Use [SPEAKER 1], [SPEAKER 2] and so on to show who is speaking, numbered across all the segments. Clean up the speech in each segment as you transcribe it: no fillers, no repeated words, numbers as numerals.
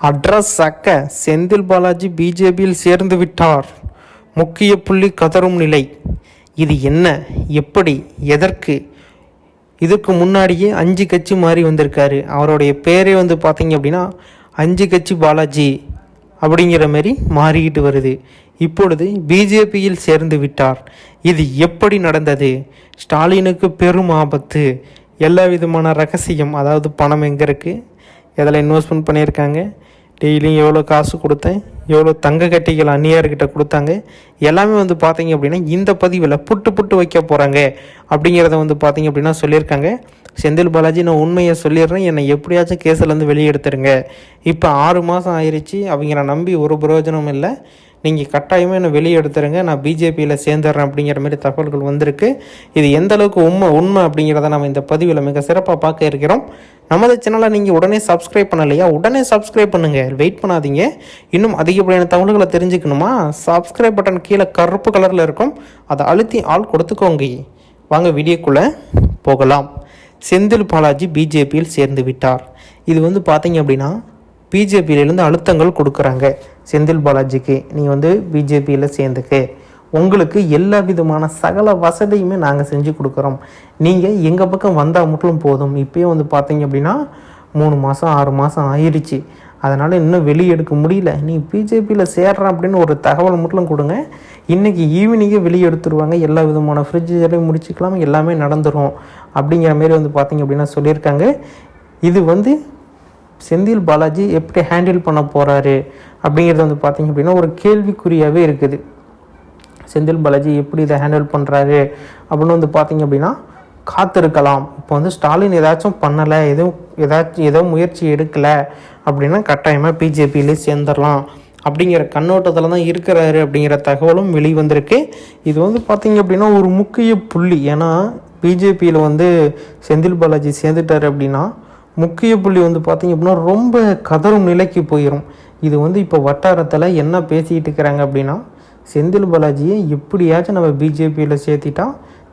[SPEAKER 1] Address சக்க செந்தில் பாலாஜி பிஜேபியில் சேர்ந்து விட்டார். முக்கிய புள்ளி கதரும் நிலை. இது என்ன, எப்படி, எதற்கு? இதுக்கு முன்னாடியே 5 கட்சி மாறி வந்திருக்காரு. அவருடைய பேரே பார்த்தீங்க அப்படின்னா 5 கட்சி பாலாஜி அப்படிங்கிற மாதிரி மாறிக்கிட்டு வருது. இப்பொழுது பிஜேபியில் சேர்ந்து விட்டார். இது எப்படி நடந்தது? ஸ்டாலினுக்கு பெரும் ஆபத்து. எல்லா விதமான ரகசியம், அதாவது பணம் எங்கே இருக்குது, எதில் இன்வெஸ்ட்மெண்ட் பண்ணியிருக்காங்க, டெய்லியும் எவ்வளோ காசு கொடுத்தேன், எவ்வளோ தங்க கட்டிகள் அந்நியார்கிட்ட கொடுத்தாங்க, எல்லாமே பார்த்தீங்க அப்படின்னா இந்த பதிவில் புட்டு வைக்க போகிறாங்க அப்படிங்கிறத பார்த்தீங்க அப்படின்னா சொல்லியிருக்காங்க. செந்தில் பாலாஜி, நான் உண்மையை சொல்லிடுறேன், என்னை எப்படியாச்சும் கேஸிலேருந்து வெளியே எடுத்துருங்க. இப்போ 6 மாதம் ஆயிடுச்சு, அவங்கள நம்பி ஒரு பிரயோஜனமும் இல்லை, நீங்கள் கட்டாயமாக என்னை வெளியே எடுத்துருங்க, நான் பிஜேபியில் சேர்ந்துடுறேன் அப்படிங்கிற மாதிரி தகவல்கள் வந்திருக்கு. இது எந்த அளவுக்கு உண்மை அப்படிங்கிறத நம்ம இந்த பதிவில் மிக சிறப்பாக பார்க்க இருக்கிறோம். நமது சேனலை நீங்கள் உடனே சப்ஸ்கிரைப் பண்ணலையா? உடனே சப்ஸ்கிரைப் பண்ணுங்கள், வெயிட் பண்ணாதீங்க. இன்னும் அதிகப்படியான தகவல்களை தெரிஞ்சுக்கணுமா? சப்ஸ்கிரைப் பட்டன் கீழே கருப்பு கலரில் இருக்கும், அதை அழுத்தி ஆள் கொடுத்துக்கோங்க. வாங்க வீடியோக்குள்ளே போகலாம். செந்தில் பாலாஜி பிஜேபியில் சேர்ந்து விட்டார். இது பார்த்தீங்க அப்படின்னா பிஜேபியிலேருந்து அழுத்தங்கள் கொடுக்குறாங்க செந்தில் பாலாஜிக்கு. நீ பிஜேபியில் சேர்ந்துக்க, உங்களுக்கு எல்லா விதமான சகல வசதியுமே நாங்கள் செஞ்சு கொடுக்குறோம், நீங்கள் எங்கள் பக்கம் வந்தால் மட்டும் போதும். இப்போயே பார்த்தீங்க அப்படின்னா 3 மாதம் 6 மாதம் ஆயிடுச்சு, அதனால் இன்னும் வெளியே எடுக்க முடியல. நீ பிஜேபியில் சேர்ற அப்படின்னு ஒரு தகவல் மட்டும் கொடுங்க, இன்றைக்கி ஈவினிங்கே வெளியே எடுத்துருவாங்க, எல்லா விதமான ஃப்ரிட்ஜையும் முடிச்சுக்கலாம், எல்லாமே நடந்துடும் அப்படிங்கிற மாரி பார்த்தீங்க அப்படின்னா சொல்லியிருக்காங்க. இது செந்தில் பாலாஜி எப்படி ஹேண்டில் பண்ண போகிறாரு அப்படிங்கிறது பார்த்தீங்க அப்படின்னா ஒரு கேள்விக்குறியாகவே இருக்குது. செந்தில் பாலாஜி எப்படி இதை ஹேண்டில் பண்ணுறாரு அப்படின்னு பார்த்தீங்க அப்படின்னா காத்திருக்கலாம். இப்போ ஸ்டாலின் ஏதாச்சும் பண்ணலை, ஏதோ முயற்சி எடுக்கலை அப்படின்னா கட்டாயமாக பிஜேபியிலே சேர்ந்துடலாம் அப்படிங்கிற கண்ணோட்டத்தில் தான் இருக்கிறாரு அப்படிங்கிற தகவலும் வெளிவந்திருக்கு. இது பார்த்தீங்க அப்படின்னா ஒரு முக்கிய புள்ளி. ஏன்னா பிஜேபியில் செந்தில் பாலாஜி சேர்ந்துட்டார் அப்படின்னா முக்கிய புள்ளி பார்த்தீங்க அப்படின்னா ரொம்ப கதரும் நிலைக்கு போயிடும். இது இப்போ வட்டாரத்தில் என்ன பேசிகிட்டு இருக்கிறாங்க அப்படின்னா, செந்தில் பாலாஜியை எப்படியாச்சும் நம்ம பிஜேபியில் சேர்த்திட்டா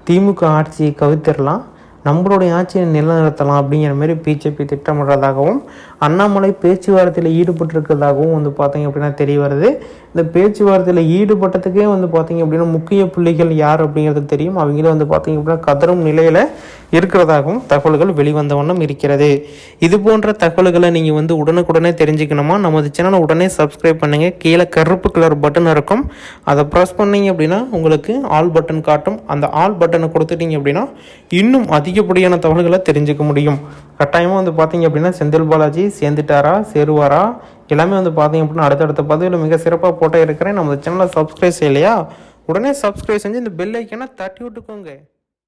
[SPEAKER 1] திமுக ஆட்சியை கவித்திடலாம், நம்மளுடைய ஆட்சியை நிலைநிறுத்தலாம் அப்படிங்கிற மாதிரி பிஜேபி திட்டமிடுறதாகவும் அண்ணாமலை பேச்சுவார்த்தையில் ஈடுபட்டிருக்கிறதாகவும் பார்த்தீங்க அப்படின்னா தெரிய வருது. இந்த பேச்சுவார்த்தையில் ஈடுபட்டதுக்கே பார்த்தீங்க அப்படின்னா முக்கிய புள்ளிகள் யார் அப்படிங்கிறது தெரியும். அவங்களே பார்த்தீங்க அப்படின்னா கதரும் நிலையில் இருக்கிறதாகவும் தகவல்கள் வெளிவந்த வண்ணம் இருக்கிறது. இது போன்ற தகவல்களை நீங்கள் உடனுக்குடனே தெரிஞ்சுக்கணுமா? நமது சேனலை உடனே சப்ஸ்கிரைப் பண்ணுங்கள். கீழே கருப்பு கலர் பட்டன் இருக்கும், அதை ப்ரெஸ் பண்ணிங்க அப்படின்னா உங்களுக்கு ஆல் பட்டன் காட்டும். அந்த ஆல் பட்டனை கொடுத்துட்டீங்க அப்படின்னா இன்னும் அதிகப்படியான தகவல்களை தெரிஞ்சுக்க முடியும். கட்டாயமாக பார்த்தீங்க அப்படின்னா செந்தில் பாலாஜி சேர்ந்துட்டாரா, சேருவாரா, எல்லாமே பார்த்தீங்க அப்படின்னா அடுத்தடுத்த பதிவில் மிக சிறப்பாக போட்டே இருக்கிறேன். நம்ம சேனலை சப்ஸ்கிரைப் செய்யலையா? உடனே சப்ஸ்கிரைப் செஞ்சு இந்த பெல் ஐக்கனை தட்டி விட்டுக்கோங்க.